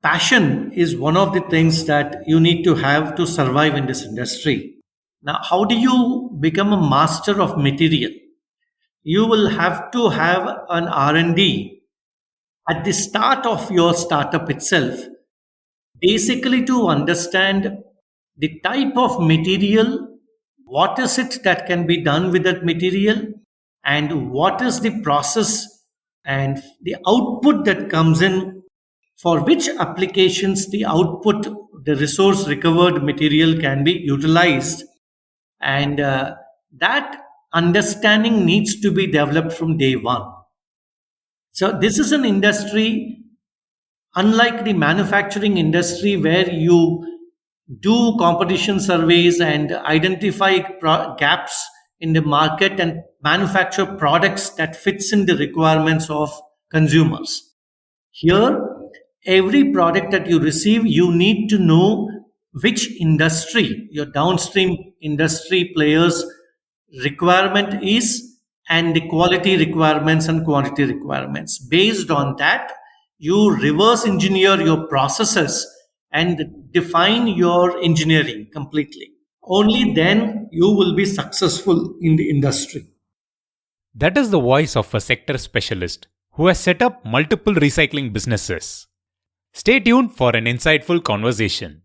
passion is one of the things that you need to have to survive in this industry. Now, how do you become a master of material? You will have to have an R&D at the start of your startup itself, basically to understand the type of material, what is it that can be done with that material, and what is the process and the output that comes in, for which applications the output, the resource recovered material can be utilized. And that understanding needs to be developed from day one. So, this is an industry unlike the manufacturing industry where you do competition surveys and identify gaps in the market and manufacture products that fits in the requirements of consumers. Here, every product that you receive, you need to know which industry your downstream industry players requirement is, and the quality requirements and quantity requirements. Based on that, you reverse engineer your processes and define your engineering completely. Only then you will be successful in the industry. That is the voice of a sector specialist who has set up multiple recycling businesses. Stay tuned for an insightful conversation.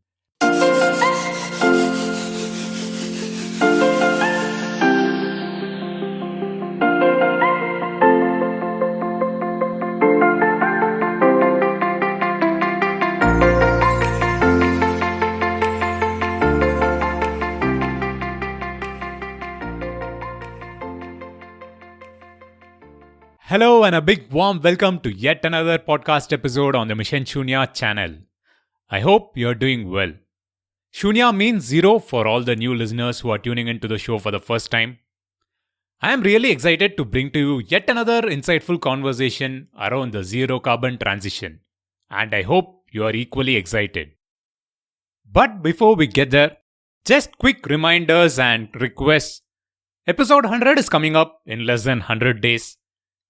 Hello and a big warm welcome to yet another podcast episode on the Mission Shunya channel. I hope you're doing well. Shunya means zero for all the new listeners who are tuning into the show for the first time. I am really excited to bring to you yet another insightful conversation around the zero carbon transition. And I hope you are equally excited. But before we get there, just quick reminders and requests. Episode 100 is coming up in less than 100 days.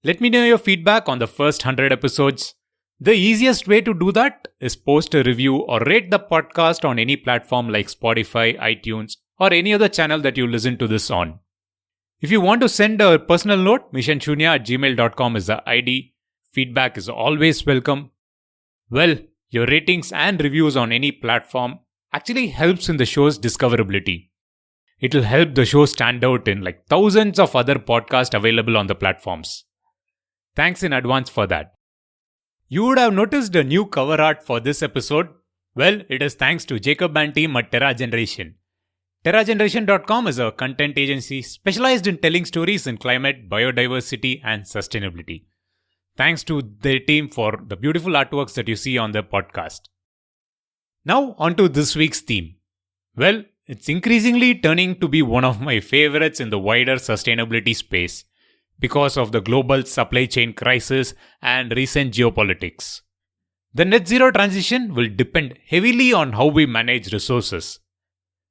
Let me know your feedback on the first 100 episodes. The easiest way to do that is post a review or rate the podcast on any platform like Spotify, iTunes, or any other channel that you listen to this on. If you want to send a personal note, missionshunya@gmail.com is the ID. Feedback is always welcome. Well, your ratings and reviews on any platform actually helps in the show's discoverability. It'll help the show stand out in like thousands of other podcasts available on the platforms. Thanks in advance for that. You would have noticed a new cover art for this episode. Well, it is thanks to Jacob and team at TerraGeneration. TerraGeneration.com is a content agency specialized in telling stories in climate, biodiversity, and sustainability. Thanks to their team for the beautiful artworks that you see on the podcast. Now, on to this week's theme. Well, it's increasingly turning to be one of my favorites in the wider sustainability space, because of the global supply chain crisis and recent geopolitics. The net zero transition will depend heavily on how we manage resources.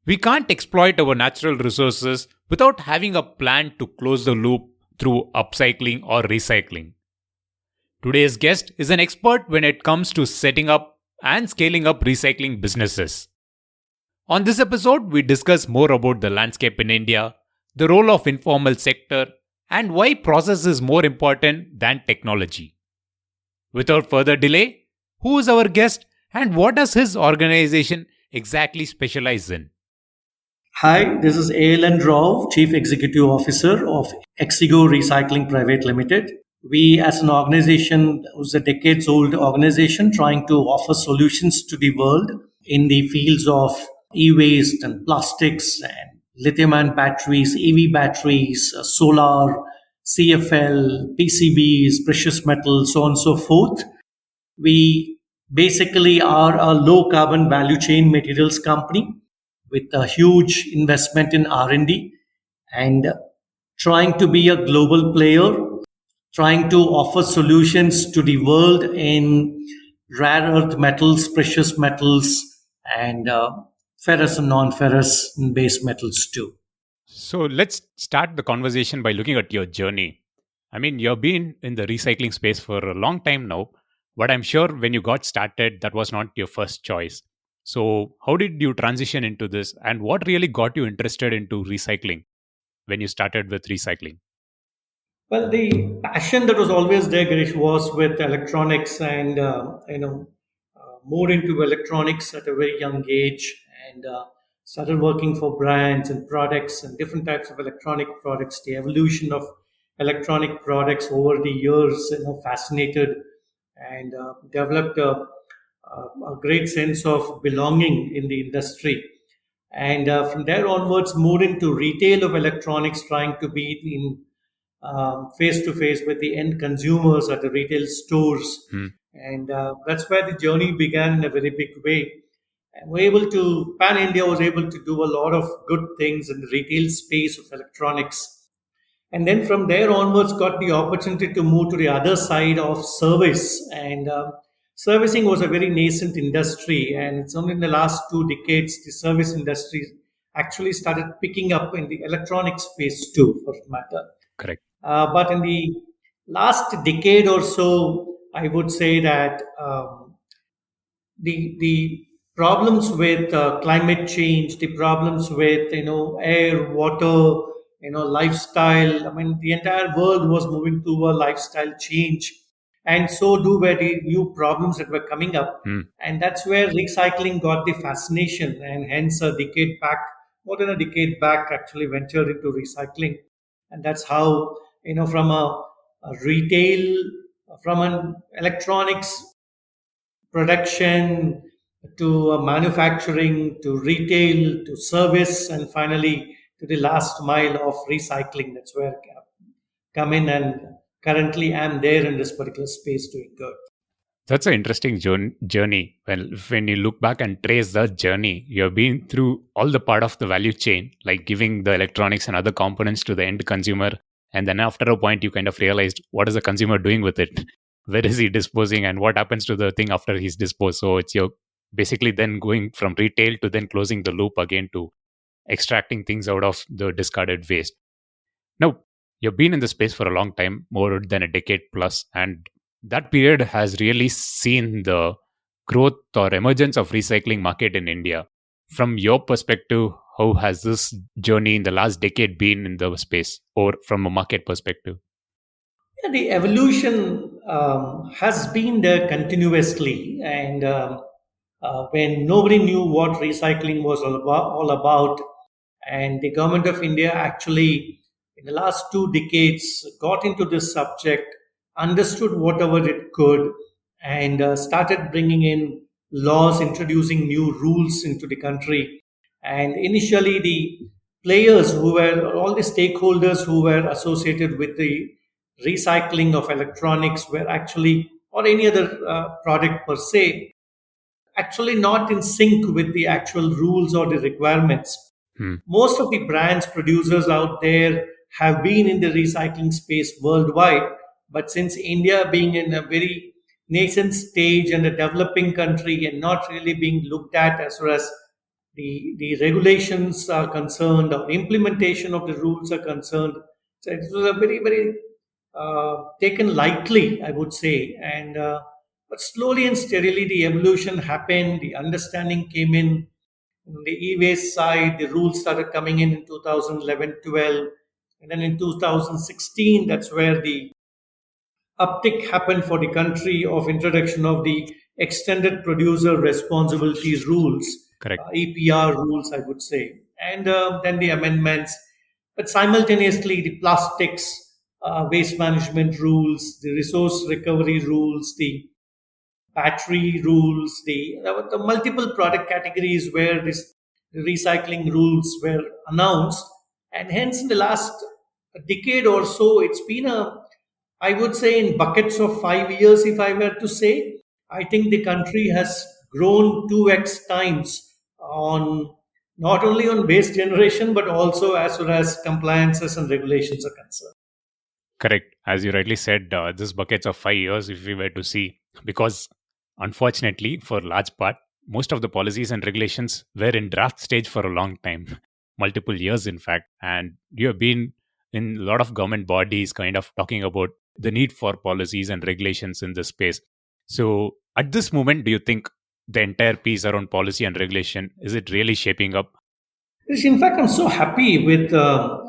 We can't exploit our natural resources without having a plan to close the loop through upcycling or recycling. Today's guest is an expert when it comes to setting up and scaling up recycling businesses. On this episode, we discuss more about the landscape in India, the role of informal sector, and why process is more important than technology. Without further delay, who is our guest and what does his organization exactly specialize in? Hi, this is A.L.N. Chief Executive Officer of Exigo Recycling Private Limited. We, as an organization, was a decades-old organization trying to offer solutions to the world in the fields of e-waste and plastics and lithium-ion batteries, EV batteries, solar, CFL, PCBs, precious metals, so on and so forth. We basically are a low-carbon value chain materials company with a huge investment in R&D and trying to be a global player, trying to offer solutions to the world in rare earth metals, precious metals, and ferrous and non-ferrous base metals too. So let's start the conversation by looking at your journey. I mean, you've been in the recycling space for a long time now. But I'm sure when you got started, that was not your first choice. So, how did you transition into this, and what really got you interested into recycling when you started with recycling? Well, the passion that was always there, Girish, was with electronics, and more into electronics at a very young age, and started working for brands and products and different types of electronic products. The evolution of electronic products over the years, fascinated, and developed a great sense of belonging in the industry. And from there onwards, moved into retail of electronics, trying to be in face to face with the end consumers at the retail stores. Hmm, And that's where the journey began in a very big way. And we're able to, Pan India was able to do a lot of good things in the retail space of electronics. And then from there onwards, got the opportunity to move to the other side of service. And servicing was a very nascent industry. And it's only in the last 2 decades, the service industry actually started picking up in the electronic space too, for that matter. correct. But in the last decade or so, I would say that the problems with climate change, the problems with air, water, lifestyle. I mean, the entire world was moving to a lifestyle change, and so do were the new problems that were coming up. Hmm. And that's where recycling got the fascination, and hence a decade back, more than a decade back, actually ventured into recycling, and that's how from a retail, from an electronics production to manufacturing to retail to service and finally to the last mile of recycling. That's where I come in, and currently I'm there in this particular space doing good. That's an interesting journey. When you look back and trace the journey, you've been through all the part of the value chain, like giving the electronics and other components to the end consumer. And then after a point, you kind of realized what is the consumer doing with it? Where is he disposing, and what happens to the thing after he's disposed? So it's your basically then going from retail to then closing the loop again to extracting things out of the discarded waste. Now, you've been in the space for a long time, more than a decade plus, and that period has really seen the growth or emergence of recycling market in India. From your perspective, how has this journey in the last decade been in the space, or from a market perspective? Yeah, the evolution has been there continuously, and when nobody knew what recycling was all about, and the government of India actually, in the last 2 decades, got into this subject, understood whatever it could, and started bringing in laws, introducing new rules into the country. And initially, the players who were all the stakeholders who were associated with the recycling of electronics were actually, or any other product per se, actually not in sync with the actual rules or the requirements. Hmm, Most of the brands producers out there have been in the recycling space worldwide, but since India being in a very nascent stage and a developing country and not really being looked at as far as the regulations are concerned or implementation of the rules are concerned, so it was a very taken lightly, I would say. And but slowly and steadily, the evolution happened. The understanding came in. On the e-waste side, the rules started coming in 2011, 12, and then in 2016, that's where the uptick happened for the country of introduction of the extended producer responsibility rules, correct. EPR rules, I would say, and then the amendments. But simultaneously, the plastics waste management rules, the resource recovery rules, the battery rules, the multiple product categories where this recycling rules were announced, and hence in the last decade or so, it's been a, I would say, in buckets of 5 years, if I were to say, I think the country has grown 2x times on not only on waste generation but also as far as compliances and regulations are concerned. Correct. As you rightly said, this buckets of 5 years, if we were to see, because unfortunately, for large part, most of the policies and regulations were in draft stage for a long time, multiple years, in fact. And you have been in a lot of government bodies kind of talking about the need for policies and regulations in this space. So, at this moment, do you think the entire piece around policy and regulation is it really shaping up? In fact, I'm so happy with the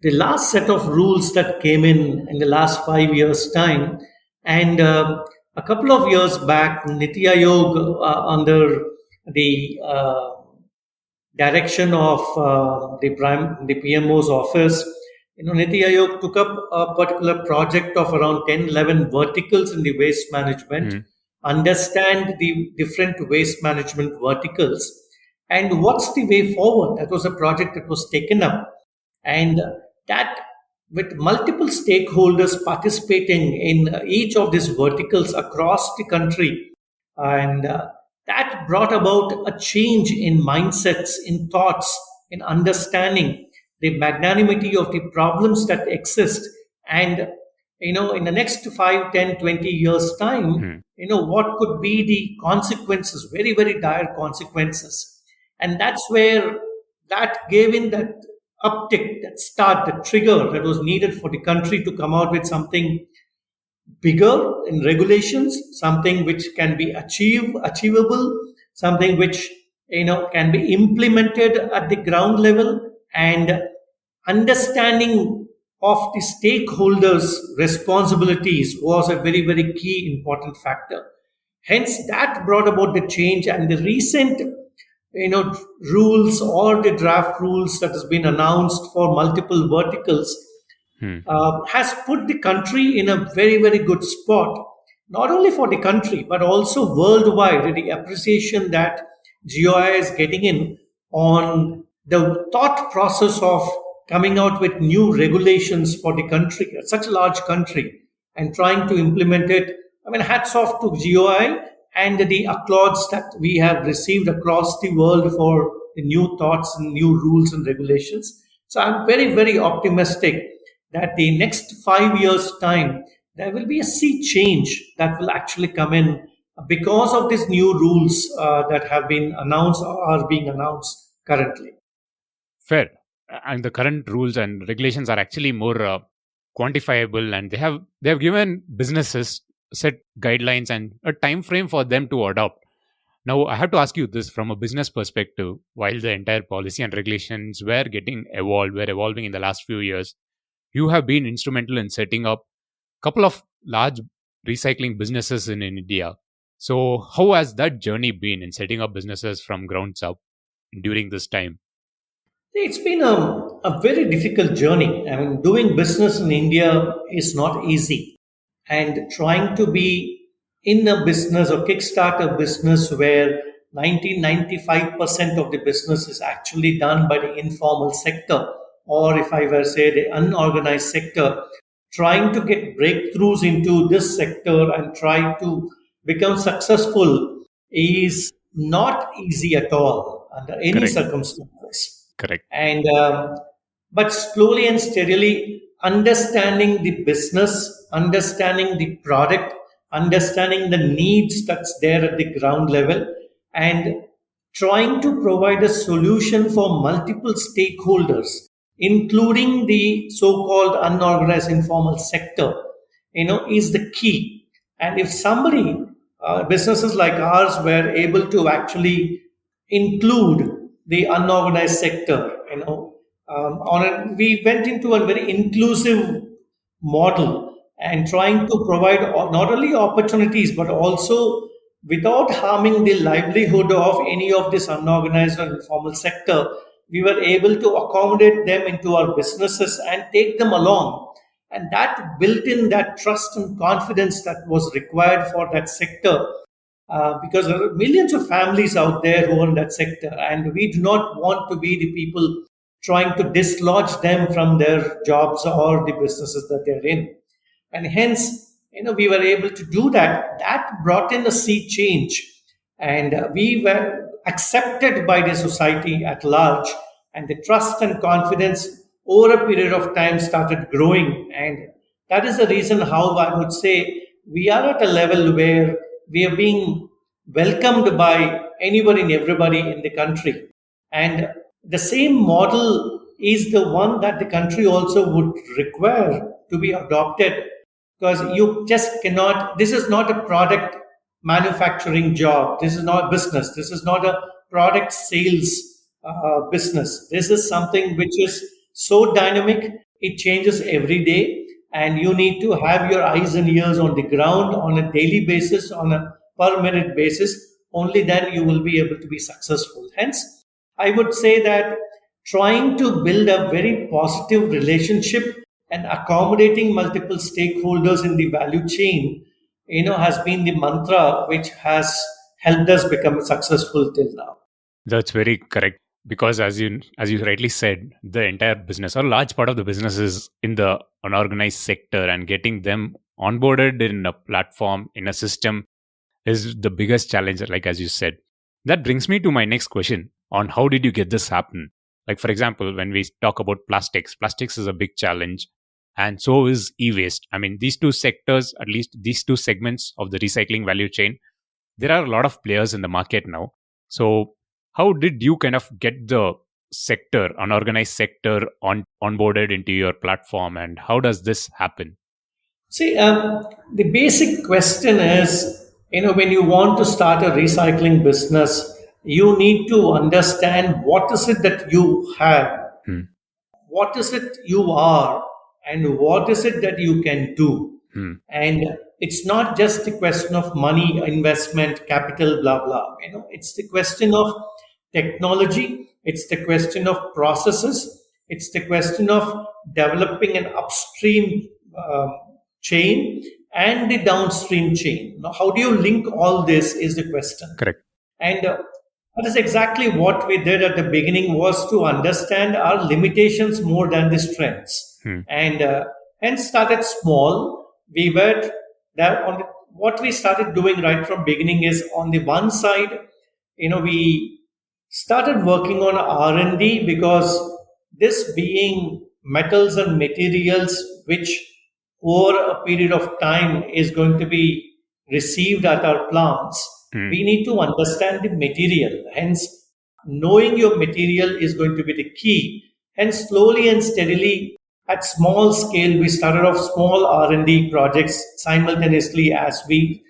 last set of rules that came in the last 5 years' time, and a couple of years back, Niti Aayog under the direction of the PMO's office, Niti Aayog took up a particular project of around 10, 11 verticals in the waste management, Hmm. understand the different waste management verticals, and what's the way forward. That was a project that was taken up, and that with multiple stakeholders participating in each of these verticals across the country, and that brought about a change in mindsets, in thoughts, in understanding the magnanimity of the problems that exist. And in the next 5, 10, 20 years time, Hmm. what could be the consequences, very, very dire consequences. And that's where that gave in that uptick, that start, that trigger that was needed for the country to come out with something bigger in regulations, something which can be achievable, something which can be implemented at the ground level, and understanding of the stakeholders' responsibilities was a very, very key important factor. Hence, that brought about the change, and the recent rules or the draft rules that has been announced for multiple verticals Hmm. has put the country in a very, very good spot, not only for the country, but also worldwide. The appreciation that GOI is getting in on the thought process of coming out with new regulations for the country, such a large country, and trying to implement it. I mean, hats off to GOI and the applause that we have received across the world for the new thoughts and new rules and regulations. So I'm very, very optimistic that the next 5 years' time, there will be a sea change that will actually come in because of these new rules that have been announced or are being announced currently. Fair. And the current rules and regulations are actually more quantifiable, and they have given businesses set guidelines and a time frame for them to adopt. Now, I have to ask you this from a business perspective. While the entire policy and regulations were evolving in the last few years, you have been instrumental in setting up a couple of large recycling businesses in India. So, how has that journey been in setting up businesses from grounds up during this time? It's been a very difficult journey. I mean, doing business in India is not easy. And trying to be in a business or kickstart a business where 1995% of the business is actually done by the informal sector, or if I were to say the unorganized sector, trying to get breakthroughs into this sector and try to become successful is not easy at all under any Correct. circumstances. Correct. And but slowly and steadily understanding the business, understanding the product, understanding the needs that's there at the ground level, and trying to provide a solution for multiple stakeholders, including the so-called unorganized informal sector, is the key. And if somebody, businesses like ours, were able to actually include the unorganized sector, we went into a very inclusive model and trying to provide not only opportunities but also without harming the livelihood of any of this unorganized or informal sector, we were able to accommodate them into our businesses and take them along. And that built in that trust and confidence that was required for that sector, because there are millions of families out there who are in that sector, and we do not want to be the people trying to dislodge them from their jobs or the businesses that they're in. And hence, we were able to do that. That brought in a sea change, and we were accepted by the society at large, and the trust and confidence over a period of time started growing. And that is the reason how I would say we are at a level where we are being welcomed by anybody and everybody in the country. And the same model is the one that the country also would require to be adopted because you just cannot. This is not a product manufacturing job. This is not business. This is not a product sales business. This is something which is so dynamic. It changes every day, and you need to have your eyes and ears on the ground on a daily basis, on a per minute basis. Only then you will be able to be successful. Hence, I would say that trying to build a very positive relationship and accommodating multiple stakeholders in the value chain, has been the mantra which has helped us become successful till now. That's very correct. Because as you rightly said, the entire business or large part of the business is in the unorganized sector, and getting them onboarded in a platform, in a system, is the biggest challenge, like as you said. That brings me to my next question on how did you get this happen? Like, for example, when we talk about plastics is a big challenge, and so is e-waste. I mean, these two sectors, at least these two segments of the recycling value chain, there are a lot of players in the market now. So how did you kind of get the sector, unorganized sector, onboarded into your platform, and how does this happen? See, the basic question is, when you want to start a recycling business, you need to understand what is it that you have, Hmm. what is it you are, and what is it that you can do. Hmm. And it's not just the question of money, investment, capital, blah, blah. It's the question of technology, it's the question of processes, it's the question of developing an upstream chain and the downstream chain. Now, how do you link all this is the question. Correct. And that is exactly what we did at the beginning, was to understand our limitations more than the strengths. Hmm. And hence started small. We were there on what we started doing right from beginning is, on the one side, we started working on R&D, because this being metals and materials which over a period of time is going to be received at our plants, Hmm. we need to understand the material. Hence, knowing your material is going to be the key. Hence, slowly and steadily, at small scale, we started off small R&D projects simultaneously as we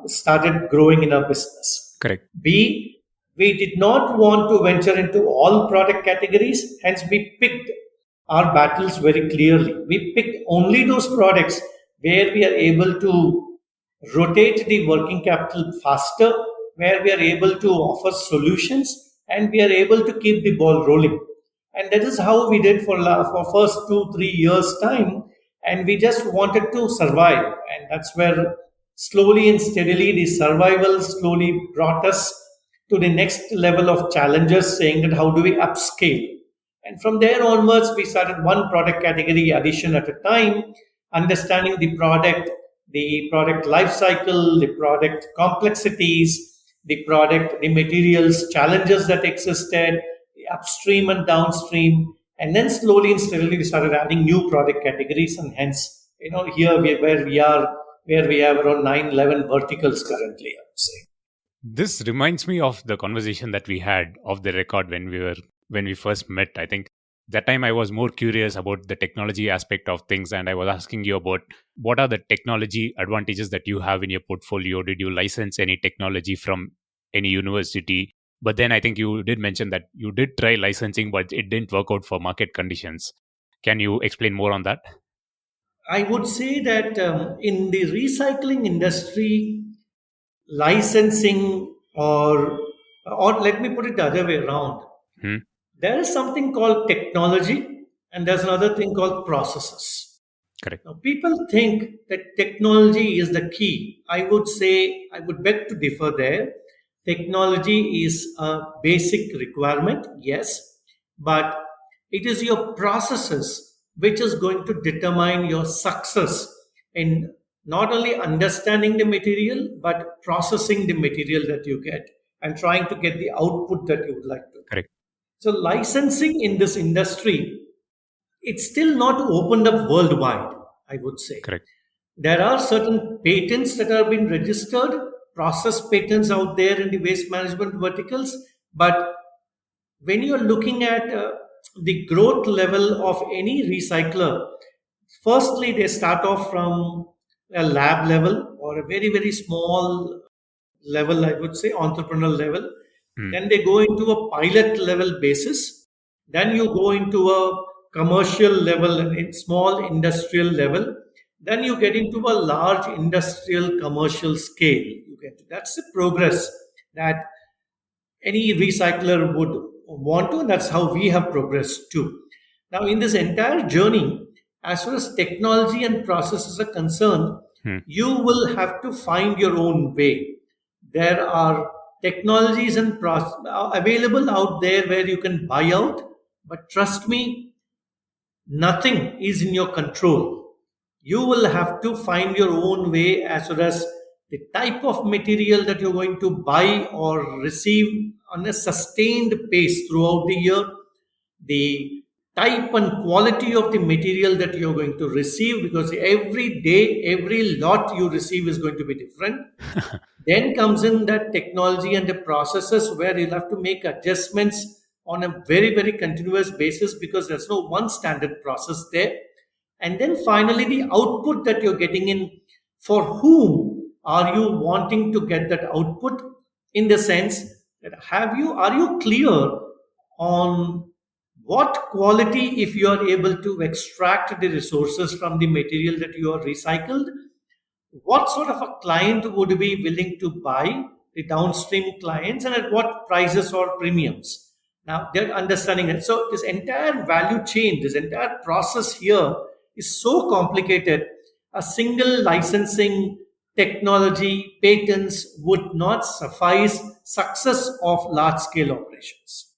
started growing in our business. Correct. B, we did not want to venture into all product categories, hence we picked our battles very clearly. We picked only those products where we are able to rotate the working capital faster, where we are able to offer solutions, and we are able to keep the ball rolling. And that is how we did for first 2 3 years time, and we just wanted to survive, and that's where slowly and steadily the survival slowly brought us to the next level of challenges, saying that how do we upscale. And from there onwards, we started one product category addition at a time, understanding the product life cycle, the product complexities, the materials challenges that existed, the upstream and downstream. And then slowly and steadily, we started adding new product categories. And hence, where we have around 9 11 verticals currently, I would say. This reminds me of the conversation that we had off the record when we first met. I think that time I was more curious about the technology aspect of things, and I was asking you about what are the technology advantages that you have in your portfolio. Did you license any technology from any university? But then I think you did mention that you did try licensing, but it didn't work out for market conditions. Can you explain more on that? I would say that in the recycling industry, licensing, or let me put it the other way around, Hmm. there is something called technology, and there's another thing called processes. Correct. Now, people think that technology is the key. I would say, I would beg to differ there. Technology is a basic requirement, yes, but it is your processes which is going to determine your success in not only understanding the material, but processing the material that you get and trying to get the output that you would like to. Correct. So, licensing in this industry, it's still not opened up worldwide, I would say. Correct. There are certain patents that have been registered, process patents out there in the waste management verticals. But when you're looking at the growth level of any recycler, firstly, they start off from a lab level or a very, very small level, I would say, entrepreneurial level. Hmm. Then they go into a pilot level basis. Then you go into a commercial level and in small industrial level. Then you get into a large industrial commercial scale. You get that's the progress that any recycler would want to, and that's how we have progressed too. Now, in this entire journey, as far as technology and processes are concerned, Hmm. you will have to find your own way. There are technologies and available out there where you can buy out, but trust me, nothing is in your control. You will have to find your own way as far as the type of material that you're going to buy or receive on a sustained pace throughout the year, the type and quality of the material that you're going to receive, because every day, every lot you receive is going to be different. Then comes in that technology and the processes where you'll have to make adjustments on a very, very continuous basis because there's no one standard process there. And then finally, the output that you're getting in, for whom are you wanting to get that output? In the sense that are you clear on what quality, if you are able to extract the resources from the material that you are recycled, what sort of a client would be willing to buy, the downstream clients, and at what prices or premiums. Now they're understanding it. So this entire value chain, this entire process here is so complicated. A single licensing technology patents would not suffice success of large scale operations.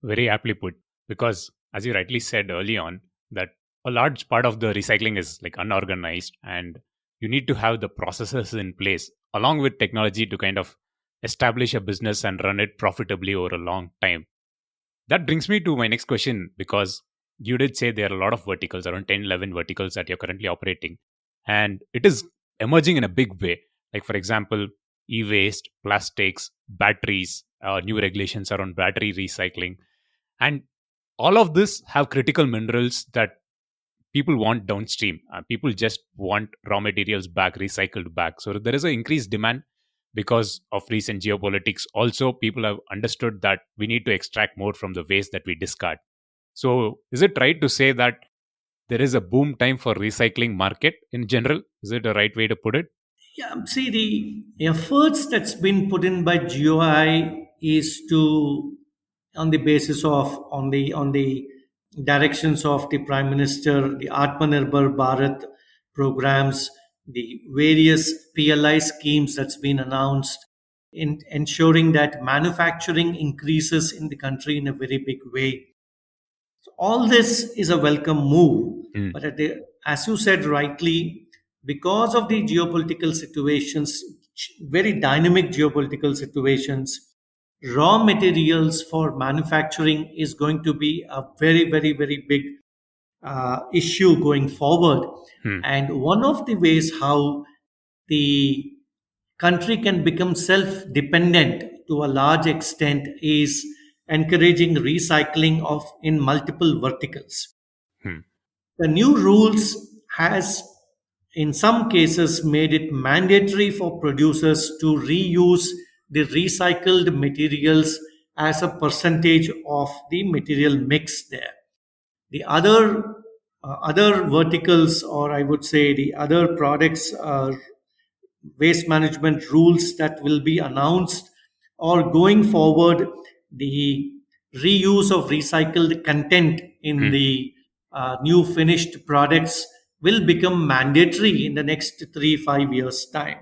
Very aptly put, because as you rightly said early on, that a large part of the recycling is like unorganized, and you need to have the processes in place along with technology to kind of establish a business and run it profitably over a long time. That brings me to my next question, because you did say there are a lot of verticals, around 10, 11 verticals that you're currently operating, and it is emerging in a big way. Like, for example, e waste, plastics, batteries, new regulations around battery recycling. And all of this have critical minerals that people want downstream. People just want raw materials back, recycled back. So there is an increased demand because of recent geopolitics. Also, people have understood that we need to extract more from the waste that we discard. So is it right to say that there is a boom time for recycling market in general? Is it a right way to put it? Yeah, see, the efforts that's been put in by GOI is to, on the basis of, on the directions of the Prime Minister, the Atmanirbhar Bharat programs, the various PLI schemes that's been announced, in ensuring that manufacturing increases in the country in a very big way. So all this is a welcome move, Mm. but as you said rightly, because of the geopolitical situations, very dynamic geopolitical situations, raw materials for manufacturing is going to be a very, very, very big issue going forward. Mm. And one of the ways how the country can become self dependent to a large extent is encouraging recycling of in multiple verticals. Mm. The new rules has in some cases made it mandatory for producers to reuse the recycled materials as a percentage of the material mix there. The other verticals, or I would say the other products, waste management rules that will be announced, or going forward, the reuse of recycled content in Mm. the new finished products will become mandatory in the next 3 5 years time.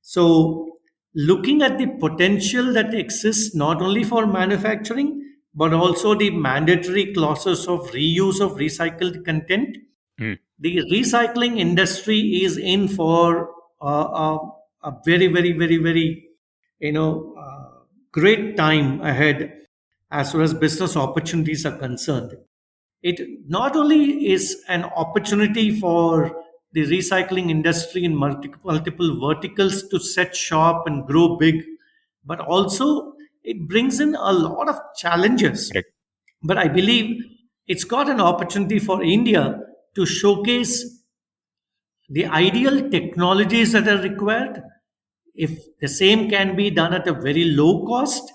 So, looking at the potential that exists not only for manufacturing but also the mandatory clauses of reuse of recycled content, Mm. the recycling industry is in for a very, very, very, very, great time ahead as far as business opportunities are concerned. It not only is an opportunity for the recycling industry in multiple verticals to set shop and grow big, but also it brings in a lot of challenges. Correct. But I believe it's got an opportunity for India to showcase the ideal technologies that are required, if the same can be done at a very low cost,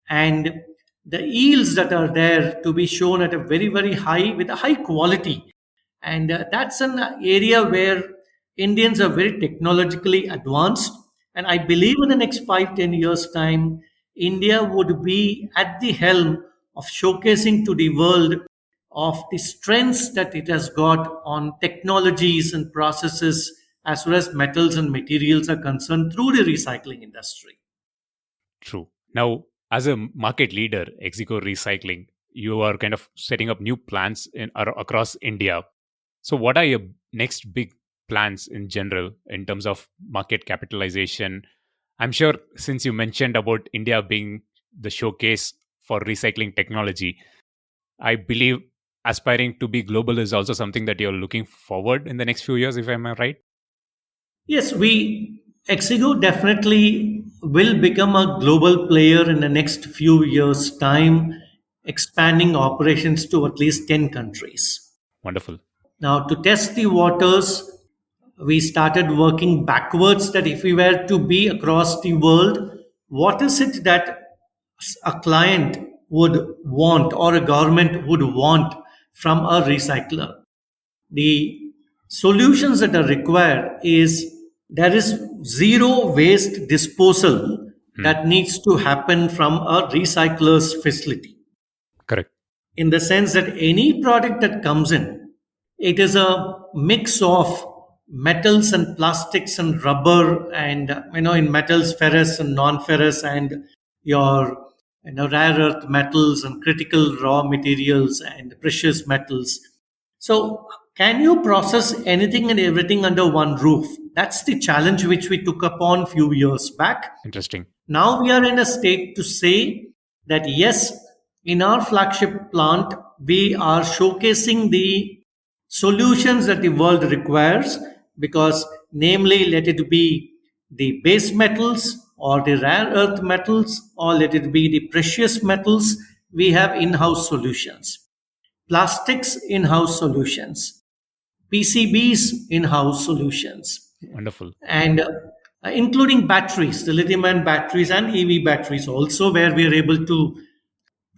and the yields that are there to be shown at a very, very high with a high quality. And that's an area where Indians are very technologically advanced. And I believe in the next 5, 10 years' time, India would be at the helm of showcasing to the world of the strengths that it has got on technologies and processes as well as metals and materials are concerned through the recycling industry. True. Now, as a market leader, Exigo Recycling, you are kind of setting up new plants across India. So, what are your next big plans in general in terms of market capitalization? I'm sure since you mentioned about India being the showcase for recycling technology, I believe aspiring to be global is also something that you're looking forward in the next few years, if I'm right. Yes, we Exigo definitely will become a global player in the next few years' time, expanding operations to at least 10 countries. Wonderful. Now, to test the waters, we started working backwards that if we were to be across the world, what is it that a client would want or a government would want from a recycler? The solutions that are required is there is zero waste disposal Hmm. that needs to happen from a recycler's facility, Correct. in the sense that any product that comes in, it is a mix of metals and plastics and rubber, and in metals ferrous and non-ferrous, and your rare earth metals and critical raw materials and precious metals. So can you process anything and everything under one roof? That's the challenge which we took upon few years back. Interesting. Now we are in a state to say that yes, in our flagship plant, we are showcasing the solutions that the world requires, because, namely, let it be the base metals or the rare earth metals or let it be the precious metals, we have in house solutions. Plastics in house solutions, PCBs in house solutions, Wonderful. and including batteries, the lithium ion batteries and EV batteries also, where we are able to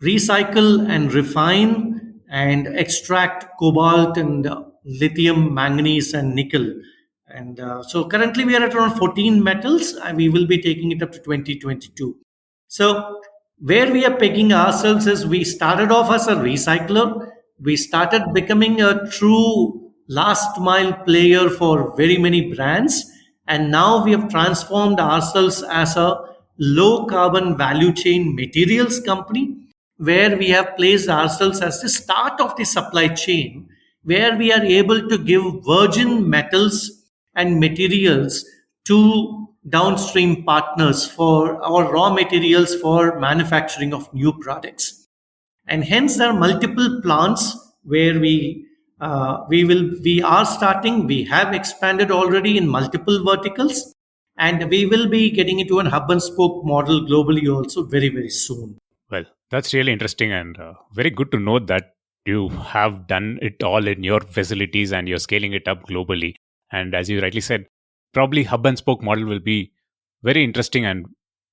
recycle and refine and extract cobalt and lithium, manganese, and nickel. And so currently we are at around 14 metals, and we will be taking it up to 2022. So, where we are pegging ourselves is we started off as a recycler, we started becoming a true last mile player for very many brands, and now we have transformed ourselves as a low carbon value chain materials company, where we have placed ourselves as the start of the supply chain, where we are able to give virgin metals and materials to downstream partners for our raw materials for manufacturing of new products. And hence there are multiple plants where we are starting. We have expanded already in multiple verticals, and we will be getting into an hub and spoke model globally also very, very soon. Well, that's really interesting and very good to know that you have done it all in your facilities and you're scaling it up globally. And as you rightly said, probably hub and spoke model will be very interesting and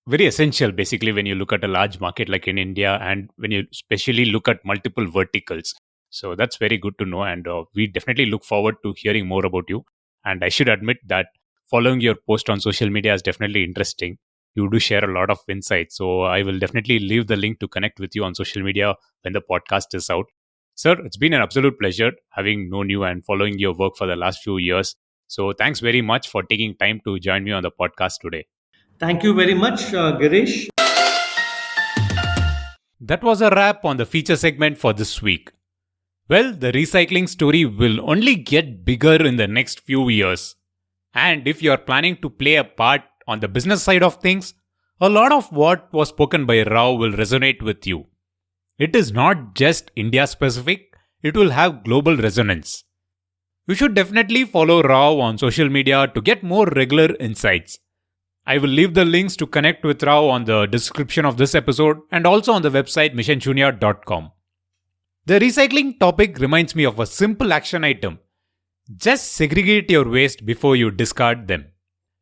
very essential basically when you look at a large market like in India and when you especially look at multiple verticals. So that's very good to know. And we definitely look forward to hearing more about you. And I should admit that following your post on social media is definitely interesting. You do share a lot of insights. So I will definitely leave the link to connect with you on social media when the podcast is out. Sir, it's been an absolute pleasure having known you and following your work for the last few years. So thanks very much for taking time to join me on the podcast today. Thank you very much, Girish. That was a wrap on the feature segment for this week. Well, the recycling story will only get bigger in the next few years. And if you are planning to play a part on the business side of things, a lot of what was spoken by Rao will resonate with you. It is not just India specific, it will have global resonance. You should definitely follow Rao on social media to get more regular insights. I will leave the links to connect with Rao on the description of this episode and also on the website missionshunya.com. The recycling topic reminds me of a simple action item. Just segregate your waste before you discard them.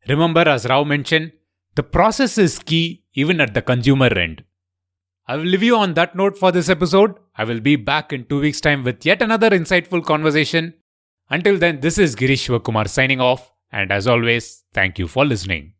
Remember, as Rao mentioned, the process is key even at the consumer end. I will leave you on that note for this episode. I will be back in 2 weeks' time with yet another insightful conversation. Until then, this is Girish Shivakumar signing off, and as always, thank you for listening.